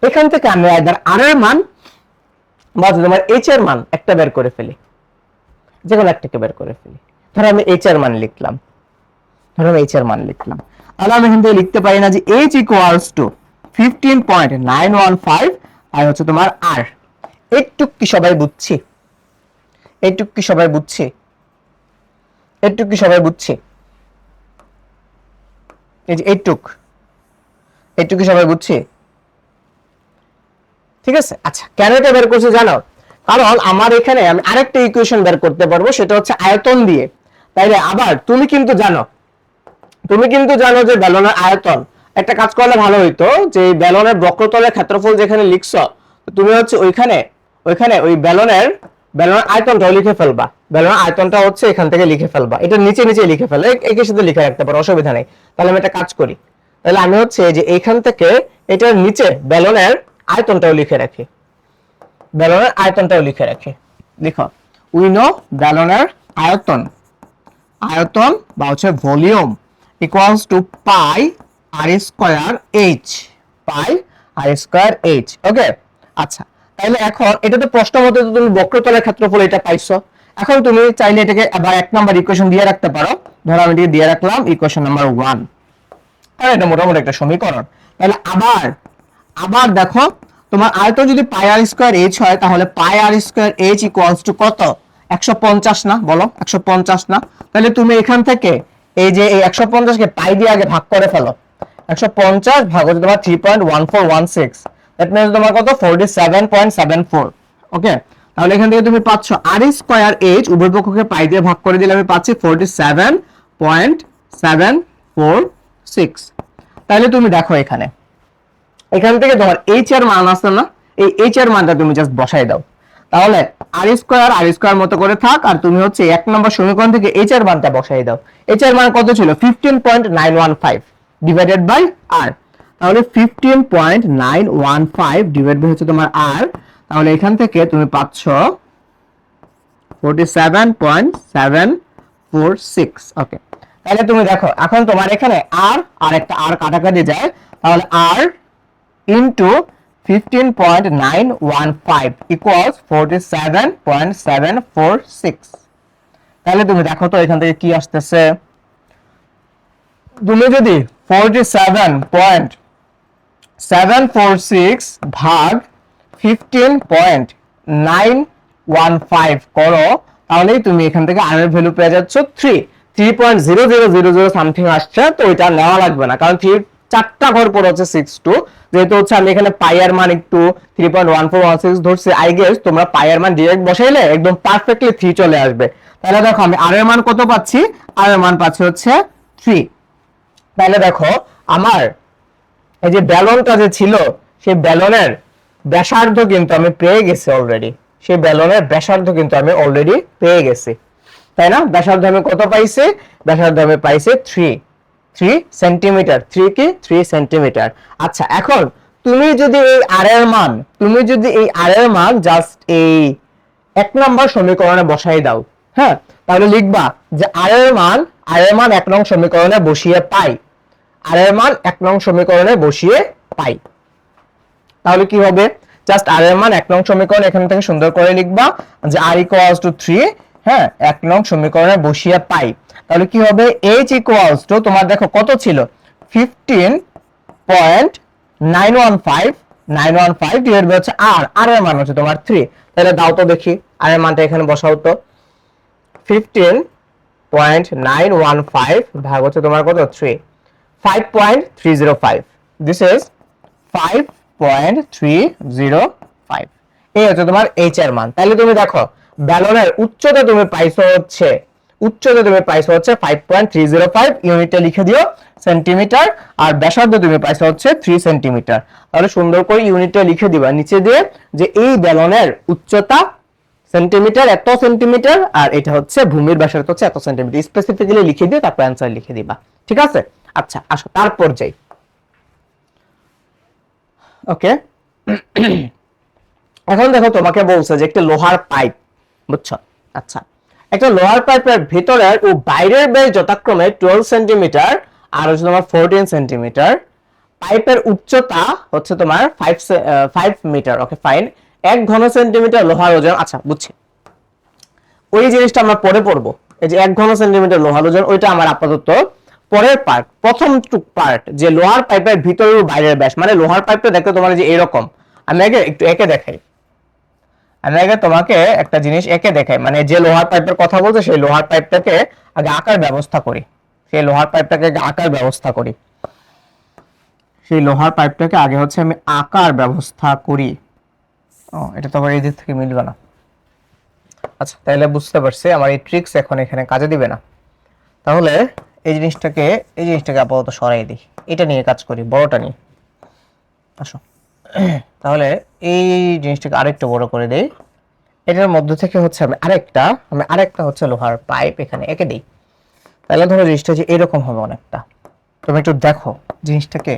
এখান থেকে আমি আইদার আর এর মান বা তোমার এইচ এর মান একটা বের করে ফেলি, যে কোনো একটাকে বের করে ফেলি। ধরো আমি এইচ এর মান লিখলাম, তাহলে আমি এখান থেকে লিখতে পারি না যে এইচ ইকুয়ালস টু 15.915 আর হচ্ছে তোমার আর। এইটুক কি সবাই বুঝছি? এইটুক কি সবাই বুঝছি? এই যে এইটুক কি সবাই বুঝছি? ঠিক আছে। আচ্ছা, কেন এটা বের করছি জানো? কারণ আমার এখানে আমি আরেকটা ইকুয়েশন বের করতে পারবো, সেটা হচ্ছে আয়তন দিয়ে। তাইলে আবার তুমি কিন্তু জানো যে বেলনের আয়তন, একটা কাজ করলে ভালো হইতো যে বেলনের বক্রতলের ক্ষেত্রফল যেখানে লিখছো, তুমি হচ্ছে ওইখানে ওই বেলনের আয়তনটাও লিখে ফেলবা। বেলনের আয়তনটা হচ্ছে এখান থেকে লিখে ফেলবা, এটা নিচে লিখে ফেলে, একের সাথে লিখে রাখতে পারো, অসুবিধা নেই। তাহলে আমি একটা কাজ করি, তাহলে আমি হচ্ছে যে এইখান থেকে এটার নিচে বেলনের আয়তনটাও লিখে রাখি, লিখো উই নো বেলনের আয়তন বা হচ্ছে volume equals to pi r square H, okay. আচ্ছা, তাহলে এখন এটা তো প্রশ্ন মতে তো তুমি বক্রতলের ক্ষেত্রফল এটা পাইছো, এখন তুমি চাইলে এটাকে আবার এক নাম্বার ইকুয়েশন দিয়ে রাখতে পারো। ধরো আমি এটাকে দিয়ে রাখলাম ইকুয়েশন নাম্বার 1, আর এটা মোটামুটি একটা সমীকরণ। তাহলে আবার দেখো, তোমার আয়তন যদি পাই আর স্কয়ার এইচ হয়, তাহলে পাই r square H equals to কত? 150 না? বলো 150 না? তাহলে তুমি এখান থেকে এই যে এই 150 কে পাই দিয়ে আগে ভাগ করে ফেলো, 150 ভাগ হচ্ছে তোমার 3.1416, দ্যাট মিন্স তোমার কত? 47.74, ওকে। তাহলে এখান থেকে তুমি পাচ্ছ আর স্কয়ার এইচ উভয় পক্ষকে পাই দিয়ে ভাগ করে দিলে আমি পাচ্ছি 47.746। তাহলে তুমি দেখো এখান থেকে তোমার এইচ এর মান আসছে না, এই এইচ এর মানটা তুমি জাস্ট বসাই দাও, তাহলে আর স্কয়ার মতো করে থাক, আর তুমি হচ্ছে এক নম্বর সমীকরণ থেকে এইচ এর মানটা বসাই দাও। এইচ এর মান কত ছিল? 15.915 ডিভাইডেড বাই আর, তাহলে 15.915 ডিভাইড বাই হচ্ছে তোমার আর, তাহলে এখান থেকে তুমি পাচ্ছ 47.746, ওকে। তাহলে তুমি দেখো এখন তোমার এখানে আর একটা আর কাটাকাটি যায়, তাহলে আর ইনটু 15.915 ইকুয়ালস 47.746। তাহলে তুমি দেখো তো এখান থেকে কি আসতেছে। তুমি যদি 47.746 ভাগ 15.915 করো, তাহলেই তুমি এখান থেকে আর এর ভ্যালু পেয়ে যাচ্ছ 3.0000 সামথিং আসছে। তো এটা নেওয়া লাগবে না, কারণ 3 চারটা ঘর পড়ে হচ্ছে 62, যেহেতু হচ্ছে আমি এখানে পাই এর মান একটু 3.1416 ধরছি, আই গেস তোমরা পাই এর মান ডাইরেক্ট বসাইলে একদম পারফেক্টলি 3 চলে আসবে। তাহলে দেখো আমি আর এর মান কত পাচ্ছি? আর এর মান পাচ্ছি হচ্ছে 3। তাহলে দেখো আমার এই যে ব্যালনটা যে ছিল, সেই ব্যালনের ব্যাসার্ধ কিন্তু আমি পেয়ে গেছি অলরেডি, পেয়ে গেছি, তাই না? ব্যাসার্ধ আমি কত পাইছি? ব্যাসার্ধ আমি পাইছি 3 সেন্টিমিটার, 3 সেন্টিমিটার। আচ্ছা, এখন তুমি যদি এই আর এর মান জাস্ট এই এক নাম্বার সমীকরণে বসাই দাও, হ্যাঁ, তাহলে লিখবা যে আর এর মান 1 নং সমীকরণে বসিয়ে পাই, তাহলে কি হবে? জাস্ট আর এর মান 1 নং সমীকরণ এখান থেকে সুন্দর করে লিখবা যে r ইকুয়ালস টু 3, হ্যাঁ, 1 নং সমীকরণে বসিয়ে পাই। তাহলে কি হবে? h ইকুয়ালস টু তোমার দেখো কত ছিল? 15.915 ডিভাইড বাই হচ্ছে আর এর মান হচ্ছে তোমার 3। তাহলে দাও তো দেখি, আর এর মানটা এখানে বসাও তো। 15.915 ভাগ হচ্ছে তোমার কত? 3, 5.305, দিস ইজ 5.305। এই হচ্ছে তোমার এইচ এর মান। তাহলে তুমি দেখো ব্যালনের উচ্চতা তুমি পাইছো হচ্ছে 5.305 ইউনিটে লিখে দিও সেন্টিমিটার, আর ব্যাসার্ধ তুমি পাইছো হচ্ছে 3 সেন্টিমিটার। তাহলে সুন্দর করে ইউনিটে লিখে দিবা নিচে দিয়ে যে এই ব্যালনের উচ্চতা সেন্টিমিটার এত সেন্টিমিটার, আর এটা হচ্ছে ভূমির ব্যাসার্ধ হচ্ছে এত সেন্টিমিটার, স্পেসিফিক্যালি লিখে দিয়ে তারপর অ্যানসার লিখে দিবা। ঠিক আছে? আচ্ছা আসো তারপর যাই। ওকে, এখন দেখো তোমাকে বলছে যে একটা লোহার পাইপ, বুঝছো? আচ্ছা, একটা লোহার পাইপের ভিতরের ও বাইরের ব্যাস যথাক্রমে 12 সেন্টিমিটার আর হচ্ছে তোমার 14 সেন্টিমিটার। পাইপের উচ্চতা হচ্ছে তোমার 5 মিটার। Okay fine. 1 ঘন সেন্টিমিটার লোহার ওজন। আচ্ছা বুঝছি, ওই জিনিসটা আমরা পরে পড়বো। এই যে 1 ঘন সেন্টিমিটার লোহার ওজন, ওইটা আমার আপাতত পরের পার্ট। প্রথম পার্ট যে লোহার পাইপের ভিতরের ও বাইরের ব্যাস, মানে লোহার পাইপটা দেখতে তোমার যে এরকম। আমি আগে একটু একে দেখাই, তোমাকে একটা জিনিস একে দেখাই, মানে যে লোহার পাইপের কথা বলছে সেই লোহার পাইপটাকে আগে আকার ব্যবস্থা করি। সেই লোহার পাইপটাকে আকার ব্যবস্থা করি। সেই লোহার পাইপটাকে আগে হচ্ছে আমি আকার ব্যবস্থা করি। ও, এটা তো আবার এই দিক থেকে মিলবে না। আচ্ছা, তাহলে বুঝতে পারছি আমার এই ট্রিক্স এখন এখানে কাজে দিবে না। তাহলে এই জিনিসটাকে আপাতত সরাই দিই, এটা নিয়ে কাজ করি, বড়টা নিয়ে আসো। তাহলে এই জিনিসটাকে আরেকটু বড় করে দেই। এটার মধ্যে থেকে হচ্ছে আমি আরেকটা হচ্ছে লোহার পাইপ এখানে এঁকে দিই। তাহলে ধরো জিনিসটা যে এরকম হবে অনেকটা। তুমি একটু দেখো জিনিসটাকে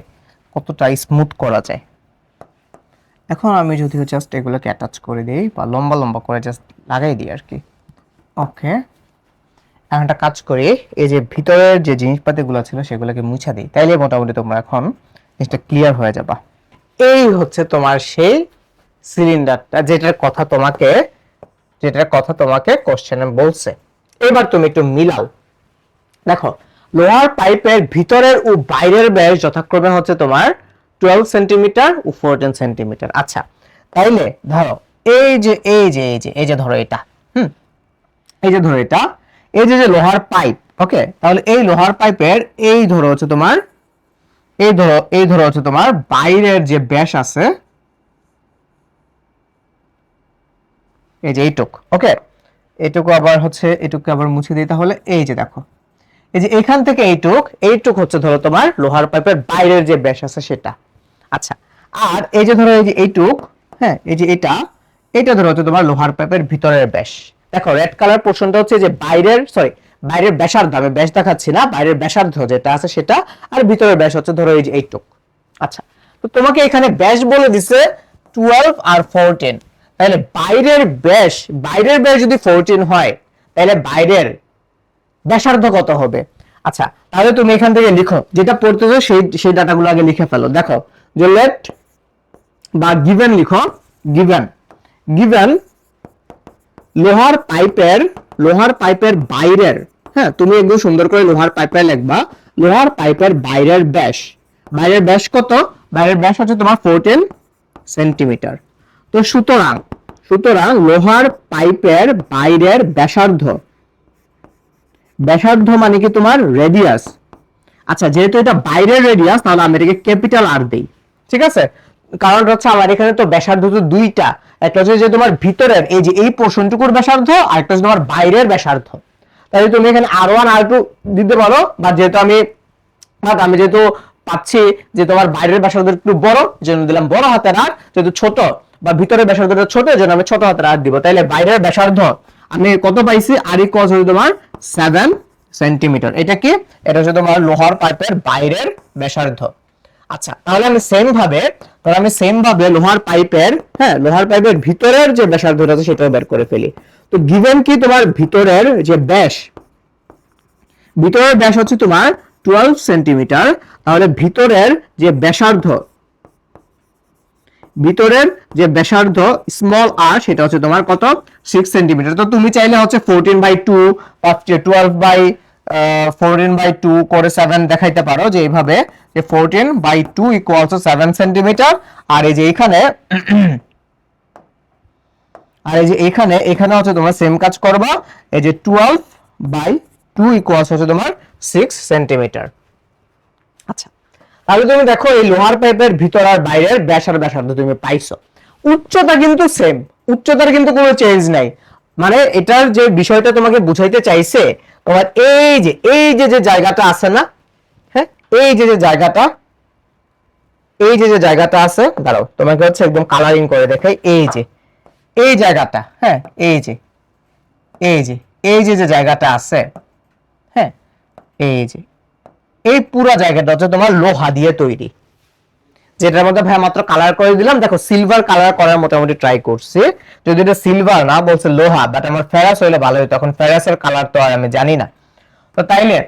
কতটা স্মুথ করা যায়। এখন আমি যদি জাস্ট এগুলোকে অ্যাটাচ করে দিই বা লম্বা লম্বা করে জাস্ট লাগাই দিই আর কি। ওকে, এখন একটা কাজ করি, এই যে ভিতরের যে জিনিসপাতিগুলো ছিল সেগুলোকে মুছে দিই, তাইলে মোটামুটি তোমরা এখন জিনিসটা ক্লিয়ার হয়ে যাবা। এই হচ্ছে তোমার সেই সিলিন্ডারটা যেটার কথা তোমাকে কোশ্চেনে বলছে। এবার তুমি একটু মিলাও। দেখো লোহার পাইপের ভিতরের ও বাইরের ব্যাস যথাক্রমে হচ্ছে তোমার 12 সেন্টিমিটার ও 14 সেন্টিমিটার। আচ্ছা, তাইলে ধরো এই যে ধরো এটা, এই যে ধরো এটা, এই যে লোহার পাইপ। ওকে, তাহলে এই লোহার পাইপের এই ধরো হচ্ছে তোমার বাইরের যে ব্যাস আছে, এই যে এইটুক। ওকে, এইটুকু আবার মুছে দিই। তাহলে এই যে দেখো, এই যে এখান থেকে এইটুক হচ্ছে ধরো তোমার লোহার পাইপের বাইরের যে ব্যাস আছে সেটা। আচ্ছা, আর এই যে ধরো এই যে এইটুক, হ্যাঁ, এই যে এটা ধরো হচ্ছে তোমার লোহার পাইপের ভিতরের ব্যাস। দেখো রেড কালার পোর্শনটা হচ্ছে যে বাইরের ব্যাসার্ধ, আমি ব্যাস দেখাচ্ছি না, বাইরের ব্যাসার্ধ যেটা আছে সেটা, আর ভিতরের ব্যাস হচ্ছে ধরো এই যে এইটুক। আচ্ছা, তো তোমাকে এখানে ব্যাস বলে দিছে 12 আর 14। তাহলে বাইরের ব্যাস যদি 14 হয় তাহলে বাইরের ব্যাসার্ধ কত হবে? আচ্ছা, তাহলে তুমি এখান থেকে লিখো, যেটা পড়তেছো সেই ডাটাগুলো আগে লিখে ফেলো। দেখো যে লেট বা গিভেন লিখো, গিভেন লোহার পাইপের বাইরের, হ্যাঁ তুমি একদম সুন্দর করে লোহার পাইপের লিখবা, লোহার পাইপের বাইরের ব্যাস কত? বাইরের ব্যাস হচ্ছে তোমার 14 সেন্টিমিটার। তো সুতরাং লোহার পাইপের বাইরের ব্যাসার্ধ মানে কি তোমার রেডিয়াস। আচ্ছা, যেহেতু এটা বাইরের রেডিয়াস তাহলে আমি এটাকে ক্যাপিটাল আর দেই। ঠিক আছে, কারণ হচ্ছে আমার এখানে তো ব্যাসার্ধ তো দুইটা, একটা হচ্ছে যে তোমার ভিতরের এই যে এই পোর্শনটুকুর ব্যাসার্ধ, আর একটা হচ্ছে তোমার বাইরের ব্যাসার্ধ। তাহলে তুমি এখানে R1 R2 দিতে পারো, বা যেহেতু আমি পাচ্ছি যে তোমার বাইরের ব্যাসার্ধ একটু বড়, জন্য দিলাম বড় হাতের আর, যেহেতু ছোট বা ভিতরের ব্যাসার্ধটা ছোট জন্য আমি ছোট হাতের আর দিব। তাহলে বাইরের ব্যাসার্ধ আমি কত পাইছি? আর ইকুয়ালস হচ্ছে তোমার 7 সেন্টিমিটার। এটা হচ্ছে তোমার লোহার পাইপের বাইরের ব্যাসার্ধ। আচ্ছা, তাহলে আমি সেম ভাবে লোহার পাইপের ভিতরের যে ব্যাসার্ধটা আছে সেটাও বের করে ফেলি। তো গিভেন কি তোমার ভিতরের ব্যাস হচ্ছে তোমার 12 সেন্টিমিটার, তাহলে ভিতরের যে ব্যাসার্ধ স্মল আর সেটা হচ্ছে তোমার কত? 6 সেন্টিমিটার। তো তুমি চাইলে হচ্ছে 14/2 বা 12/14/2 করে 7 দেখাইতে পারো, যে এইভাবে যে 14/2 ইকুয়ালস 7 সেন্টিমিটার। আর এই যে এখানে হচ্ছে তোমার সেম কাজ করবা, এই যে 12/2 ইকুয়ালস হচ্ছে তোমার 6 সেন্টিমিটার। আচ্ছা, তাহলে তুমি দেখো এই লোহার পাইপের ভিতর আর বাইরের ব্যাসার্ধ তুমি পাইছো। উচ্চতা কিন্তু সেম, উচ্চতার কিন্তু কোনো চেঞ্জ নাই। মানে এটার যে বিষয়টা তোমাকে বুঝাইতে চাইছে, তোমার এই যে জায়গাটা আছে না, হ্যাঁ, এই যে জায়গাটা, এই যে জায়গাটা আছে, দাঁড়াও তোমাকে হচ্ছে একদম কালারিং করে দেখাই। এই জায়গাটা, হ্যাঁ, এই যে যে জায়গাটা আছে, হ্যাঁ, এই পুরো জায়গাটা হচ্ছে তোমার লোহা দিয়ে তৈরি, যেটার মধ্যে ভাই মাত্র কালার করে দিলাম। দেখো সিলভার কালার করার মোটামুটি ট্রাই করছি, যদি এটা সিলভার না বলছে লোহা, বাট আমার ফেরাস হইলে ভালো হতো। এখন ফেরাসের কালার তো আর আমি জানি না, তো তাইলে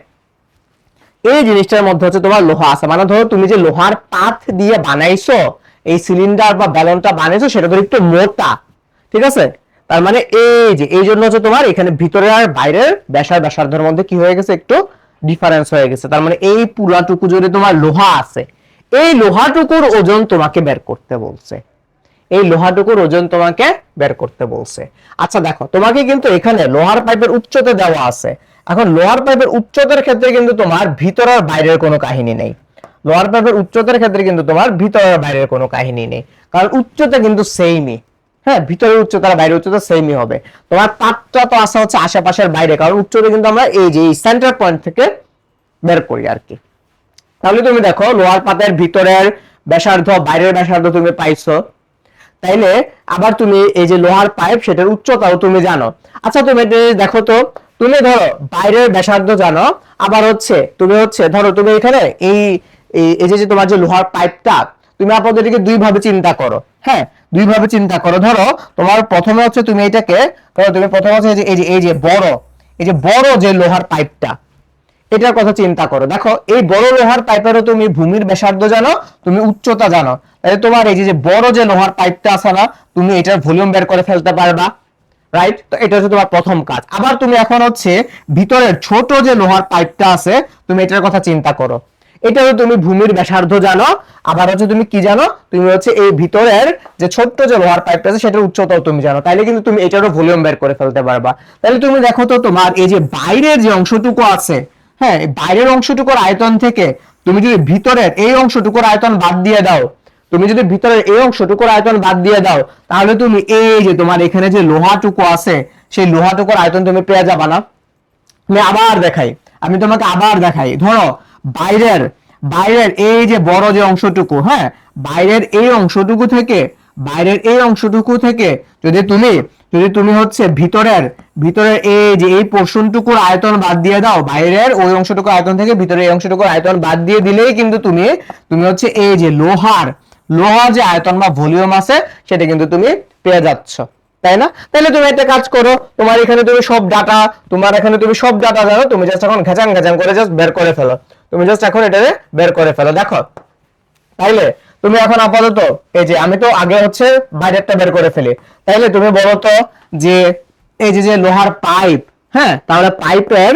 এই জিনিসটার মধ্যে হচ্ছে তোমার লোহা আছে। মানে ধরো তুমি যে লোহার পাত দিয়ে বানাইছো এই সিলিন্ডার বা ব্যালনটা বানাইছো, সেটা তো একটু মোটা, ঠিক আছে? তার মানে এই জন্য হচ্ছে তোমার এখানে ভিতরে আর বাইরের ব্যাসার্ধের মধ্যে কি হয়ে গেছে, একটু ডিফারেন্স হয়ে গেছে। তার মানে এই পুরাটুকু যদি তোমার লোহা আছে, এই লোহাটুকুর ওজন তোমাকে বের করতে বলছে, এই লোহাটুকুর ওজন তোমাকে বের করতে বলছে। আচ্ছা দেখো, তোমাকে কিন্তু এখানে লোহার পাইপের উচ্চতা দেওয়া আছে। এখন লোহার পাইপের উচ্চতার ক্ষেত্রে কিন্তু তোমার ভিতর আর বাইরের কোনো কাহিনী নেই। লোহার পাইপের উচ্চতার ক্ষেত্রে কিন্তু তোমার ভিতর আর বাইরের কোনো কাহিনী নেই, কারণ উচ্চতা কিন্তু সেমই। হ্যাঁ, ভিতরের উচ্চতা আর বাইরের উচ্চতা সেমই হবে। তোমার পাতটা তো আসা হচ্ছে আশেপাশের বাইরে, কারণ উচ্চতা কিন্তু আমরা এই যে এই সেন্টার পয়েন্ট থেকে বের করি আর কি। তাহলে তুমি দেখো লোহার পাতের ভিতরের ব্যাসার্ধ, বাইরের ব্যাসার্ধ তুমি পাইছো, তাইলে আবার তুমি এই যে লোহার পাইপ, সেটার উচ্চতাও তুমি জানো। আচ্ছা তুমি দেখো তো, তুমি ধরো বাইরের ব্যাসার্ধ জানো, আবার হচ্ছে তুমি হচ্ছে ধরো তুমি এখানে এই এই যে তোমার যে লোহার পাইপটা, তুমি আপাতত এটাকে দুই ভাবে চিন্তা করো। হ্যাঁ, দুই ভাবে চিন্তা করো। ধরো তোমার প্রথমে হচ্ছে তুমি এটাকে ধরো, তুমি প্রথমে হচ্ছে এই যে বড় যে লোহার পাইপটা, এটার কথা চিন্তা করো। দেখো এই বড় লোহার পাইপেরও তুমি ভূমির ব্যাসার্ধ জানো, তুমি উচ্চতা জানো, তাহলে তোমার এই যে বড় যে লোহার পাইপটা আছে না, তুমি এটার ভলিউম বের করে ফেলতে পারবা, রাইট? তো এটা হচ্ছে তোমার প্রথম কাজ। আবার তুমি এখন হচ্ছে ভিতরের ছোট যে লোহার পাইপটা আছে, তুমি এটার কথা চিন্তা করো, এটাও তুমি ভূমির ব্যাসার্ধ জানো, আবার হচ্ছে তুমি কি জানো, তুমি হচ্ছে এই ভিতরের যে ছোট্ট যে লোহার পাইপটা আছে সেটার উচ্চতাও তুমি জানো, তাইলে কিন্তু তুমি এটারও ভলিউম বের করে ফেলতে পারবা। তাহলে তুমি দেখো তো, তোমার এই যে বাইরের যে অংশটুকু আছে, হ্যাঁ, বাইরের অংশটুকুর আয়তন থেকে তুমি যদি ভিতরের এই অংশটুকুর আয়তন বাদ দিয়ে দাও, তুমি যদি ভিতরের এই অংশটুকুর আয়তন বাদ দিয়ে দাও, তাহলে তুমি এই যে তোমার এখানে যে লোহাটুকু আছে, সেই লোহাটুকুর আয়তন তুমি পেয়ে যাবা না? আমি তোমাকে আবার দেখাই। ধরো বাইরের বাইরের এই যে বড় যে অংশটুকু, হ্যাঁ, বাইরের এই অংশটুকু থেকে যদি তুমি হচ্ছে ভিতরের এই যে এই পোর্শনটুকুর আয়তন বাদ দিয়ে দাও, বাইরের ওই অংশটুকুর আয়তন থেকে ভিতরের এই অংশটুকুর আয়তন বাদ দিয়ে দিলেই কিন্তু তুমি হচ্ছে এই যে লোহার যে আয়তন বা ভলিউম আছে, সেটা কিন্তু তুমি পেয়ে যাচ্ছ, তাই না? তাহলে তুমি একটা কাজ করো, তোমার এখানে তুমি সব ডাটা জানো, তুমি জাস্ট এখন ঘেচাং ঘেচাং করে জাস্ট বের করে ফেলো, তুমি জাস্ট এখন এটা বের করে ফেলো। দেখো তাইলে তুমি এখন আপাতত এই যে আমি তো আগে হচ্ছে বাইরেরটা বের করে ফেলি, তাইলে তুমি বলো তো যে এই যে লোহার পাইপ, হ্যাঁ, তাহলে পাইপের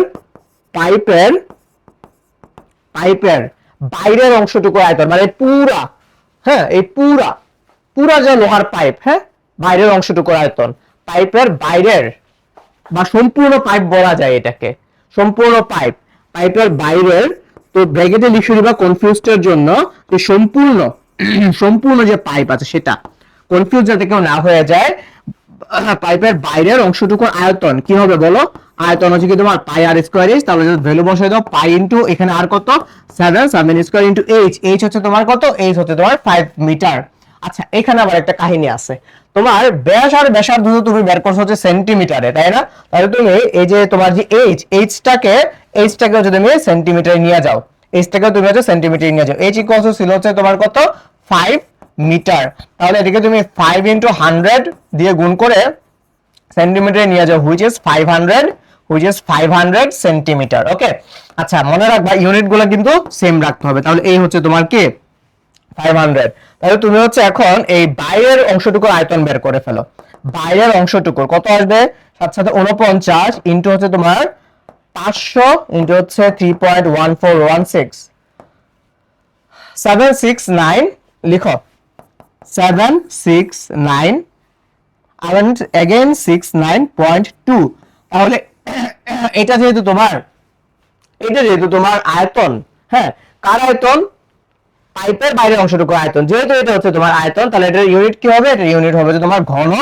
বাইরের অংশটুকু আয়তন মানে পুরা, হ্যাঁ, এই পুরা যে লোহার পাইপ, হ্যাঁ, বাইরের অংশটুকু আয়তন, পাইপের বাইরের বা সম্পূর্ণ পাইপ বলা যায় এটাকে, সম্পূর্ণ পাইপের বাইরের, তো ব্র্যাকেটে লিখে দিবা কনফিউজডের জন্য, যে সম্পূর্ণ যে পাইপ আছে সেটা, কনফিউজ যাতে কেউ না হয়ে যায়, পাইপের বাইরের অংশটুকুর আয়তন কি হবে বলো? আয়তন হচ্ছে কি তোমার পাই আর স্কয়ার এইচ, তাহলে যদি ভ্যালু বসাই দাও পাই ইনটু এখানে আর কত 7 স্কয়ার ইনটু এইচ হচ্ছে তোমার কত? এইচ হচ্ছে তোমার 5 মিটার। আচ্ছা এখানে আবার একটা কাহিনী আছে, তোমার ব্যাস আর ব্যাসার্ধ তুমি বের করছো হচ্ছে সেন্টিমিটারে, তাই না? তাহলে তুমি এই যে তোমার যে এইচটাকে যদি তুমি সেন্টিমিটারে নিয়ে যাও, এইচটাকে তুমি হচ্ছে সেন্টিমিটারে নিয়ে যাও, এইচ ইকুয়ালস ছিল হচ্ছে তোমার কত? 5 মিটার। তাহলে এটাকে তুমি 5 ইনটু 100 দিয়ে গুণ করে সেন্টিমিটারে নিয়ে যাও, হুইচ ইজ 500 সেন্টিমিটার। ওকে, আচ্ছা মনে রাখবা ইউনিটগুলো কিন্তু সেম রাখতে হবে। তাহলে এই হচ্ছে তোমার কি 500। তাহলে তুমি হচ্ছে এখন এই বাইরের অংশটুকুর আয়তন বের করে ফেলো। বাইরের অংশটুকুর কত আসবে? সাথে 49 ইনটু হচ্ছে তোমার 500 ইনটু হচ্ছে 3.1416 769, লিখো 769 and again 69.2। তাহলে এটা যেহেতু তোমার আয়তন, হ্যাঁ, কার আয়তন? পাইপের বাইরের অংশটুকু আয়তন, যেহেতু এটা হচ্ছে তোমার আয়তন, তাহলে এটার ইউনিট কি হবে? এটার ইউনিট হবে যে তোমার ঘন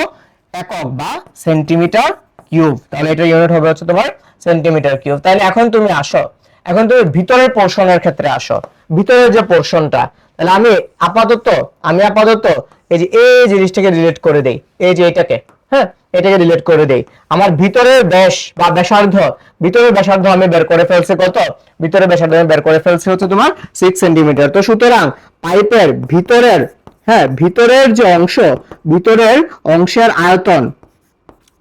একক বা সেন্টিমিটার কিউব। তাহলে এটার ইউনিট হবে হচ্ছে তোমার সেন্টিমিটার কিউব। তাহলে এখন তুমি আসো, এখন তুমি ভিতরের পোরশনের ক্ষেত্রে আসো, ভিতরের যে পোরশনটা। তাহলে আমি আপাতত এই জিনিসটাকে রিলেট করে দেই, এই যে এটাকে, হ্যাঁ এটাকে রিলেট করে দেই। আমার ভিতরের ব্যাস বা ব্যাসার্ধ, ভিতরের ব্যাসার্ধ আমি বের করে ফেলছি কত? ভিতরের ব্যাসার্ধ আমি বের করে ফেলছি হচ্ছে তোমার 6 সেন্টিমিটার। তো সুতরাং পাইপের ভিতরের, হ্যাঁ ভিতরের যে অংশ, ভিতরের অংশের আয়তন,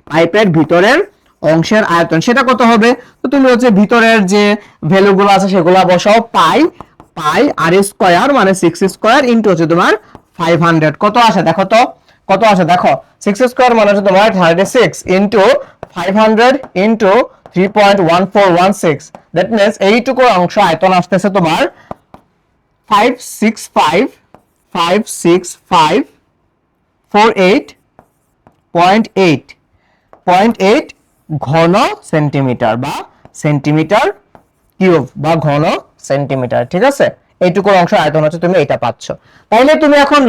পাইপের ভিতরের অংশের আয়তন সেটা কত হবে? তো তুমি হচ্ছে ভিতরের যে ভ্যালুগুলো আছে সেগুলো বসাও, পাই আর স্কয়ার মানে 6 স্কয়ার ইনটু হচ্ছে তোমার 500। কত আসে দেখো তো, কত আসে দেখো? 6 স্কয়ার মানে হচ্ছে তোমার 36 ইনটু 500 ইনটু 3.1416, দ্যাট মিন্স এইটুকু অংশ আয়তন আসতেছে তোমার 565.48 ঘন সেন্টিমিটার বা সেন্টিমিটার কিউব বা ঘন সেন্টিমিটার। ঠিক আছে, এইটুকুর অংশ আয়তন হচ্ছে তুমি এটা পাচ্ছ। তাইলে তুমি এখন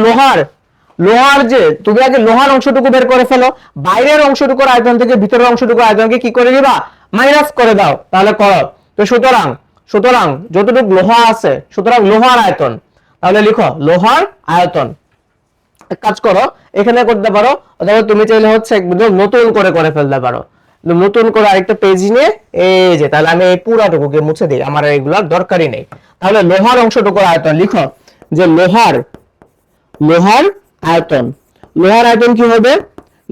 লোহার যে তুমি আগে লোহার অংশটুকু বের করে ফেলো, বাইরের অংশটুকুর আয়তন থেকে ভিতরের অংশটুকুর আয়তনকে কি করে দিবা? মাইনাস করে দাও। তাহলে করো তো। সুতরাং যতটুকু লোহা আছে, সুতরাং লোহার আয়তন, তাহলে লিখো লোহার আয়তন। এক কাজ করো, এখানে করতে পারো, অথবা তুমি চাইলে হচ্ছে একদম নতুন করে ফেলতে পারো, নতুন করে আরেকটা পেজ নিয়ে এই যে, তাহলে আমি এই পুরাটুকুকে মুছে দিই, আমার এগুলার দরকারই নেই। তাহলে লোহার অংশটুকুর আয়তন লিখো যে লোহার আয়তন, লোহার আয়তন কি হবে?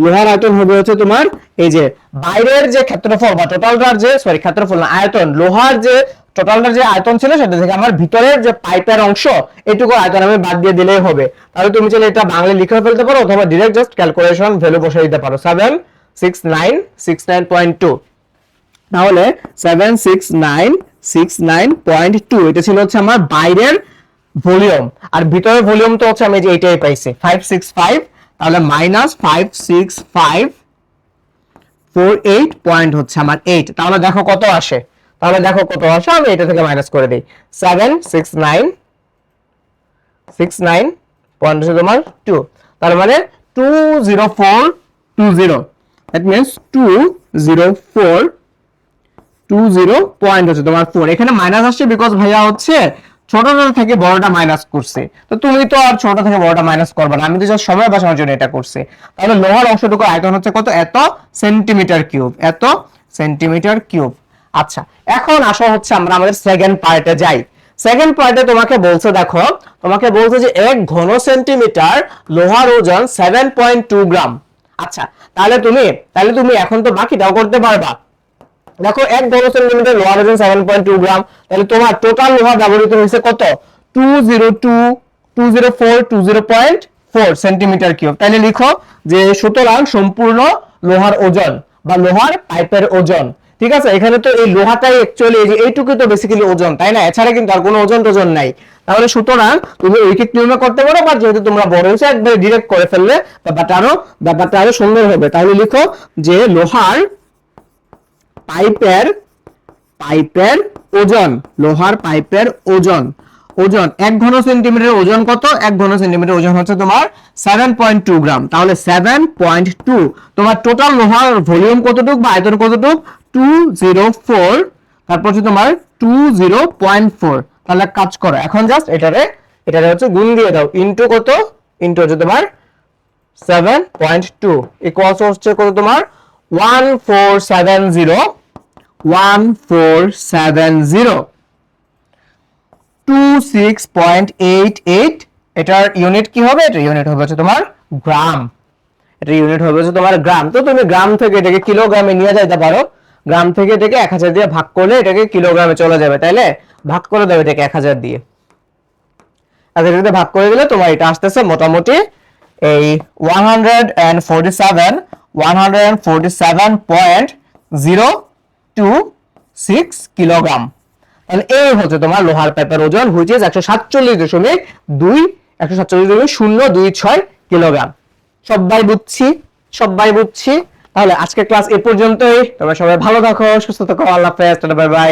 লোহার আয়তন হবে হচ্ছে তোমার এই যে বাইরের যে ক্ষেত্রফল বা টোটালটার যে, সরি ক্ষেত্রফল না, আয়তন, লোহার যে টোটালটার যে আয়তন ছিল সেটা থেকে আমার ভিতরের যে পাইপের অংশ এটুকু আয়তন আমি বাদ দিয়ে দিলেই হবে। তাহলে তুমি চাইলে এটা বাংলায় লিখে ফেলতে পারো, অথবা ডাইরেক্ট জাস্ট ক্যালকুলেশন ভ্যালু বসে দিতে পারো, 76969.2। তাহলে 76969.2 এটা ছিল হচ্ছে আমার বাইরের ভলিউম, আর ভিতরের ভলিউম তো হচ্ছে আমি যে এইটাই পাইছি 565, তাহলে মাইনাস 56548 পয়েন্ট হচ্ছে আমার 8। তাহলে দেখো কত আসে, আমি এটা থেকে মাইনাস করে দিই। 76969 পয়েন্ট হচ্ছে তোমার 2, তার মানে 20420, দ্যাট মিন্স 20420 পয়েন্ট হচ্ছে তোমার 4। এখানে মাইনাস আসছে বিকজ ভাইয়া হচ্ছে ছোটটা থেকে বড়টা মাইনাস করছে, তো তুমি তো আর ছোট থেকে বড়টা মাইনাস করবে না, আমি তো জাস্ট সময় বাঁচানোর জন্য এটা করছি। তাহলে লোহার অংশটুকু আয়তন হচ্ছে কত? এত সেন্টিমিটার কিউব। আচ্ছা, এখন আসো হচ্ছে আমরা আমাদের সেকেন্ড পার্টে যাই। সেকেন্ড পার্টে তোমাকে বলছে, দেখো তোমাকে বলছে যে 1 ঘন সেন্টিমিটার লোহার ওজন 7.2 গ্রাম। আচ্ছা, তাহলে তুমি এখন তো বাকিটাও করতে পারবা। দেখো 1 ঘন সেন্টিমিটার লোহার ওজন 7.2 গ্রাম, তাহলে তোমার টোটাল লোহা ব্যবহৃত হয়েছে কত? 20420.4 সেন্টিমিটার কিউব। তাহলে লিখো যে সুতরাং সম্পূর্ণ লোহার ওজন বা লোহার পাইপের ওজন, ঠিক আছে, এখানে তো এই লোহাটাই অ্যাকচুয়ালি এই যে এইটুকু তো বেসিক্যালি ওজন, তাই না? এছাড়া কিন্তু আর কোনো ওজন নাই। তাহলে সুতরাং তুমি ঐকিক নিয়মে করতে পারো, বা যেহেতু তোমরা বড় হয়েছে একবারে ডিরেক্ট করে ফেললে ব্যাপারটা আরো সুন্দর হবে। তাহলে লিখো যে লোহার পাইপের ওজন, লোহার পাইপের ওজন 1 ঘন সেন্টিমিটার ওজন কত? 1 ঘন সেন্টিমিটার ওজন হচ্ছে তোমার 7.2 গ্রাম। তাহলে 7.2 তোমার টোটাল লোহার ভলিউম কতটুক বা আয়তন কতটুক? 204, তারপর হচ্ছে তোমার 20.4। তাহলে কাজ করো, এখন জাস্ট এটারে হচ্ছে গুণ দিয়ে দাও, ইনটু কত? ইনটু হচ্ছে তোমার 7.2 ইকুয়ালস হচ্ছে কত তোমার? 1470.2688। এটার ইউনিট কি হবে? এটা ইউনিট হবে হচ্ছে তোমার গ্রাম। তো তুমি গ্রাম থেকে এটাকে কিলোগ্রামে নিয়ে যাইতে পারো, গ্রাম থেকে এটাকে 1000 দিয়ে ভাগ করলে এটাকে কিলোগ্রামে চলে যাবে, তাইলে ভাগ করে দেবে এটাকে 1000 দিয়ে। আচ্ছা, এটাতে ভাগ করে দিলে তোমার এটা আসতেছে মোটামুটি এই 147.026 কিলোগ্রাম। তাহলে এই হচ্ছে তোমার লোহার পাইপের ওজন, হুইচ ইজ 147.026 কিলোগ্রাম। সবাই বুঝছি। তাহলে আজকের ক্লাস এ পর্যন্তই। তোমরা সবাই ভালো থাকো, সুস্থ থাকো, আল্লাহ হাফেজ, বাই বাই।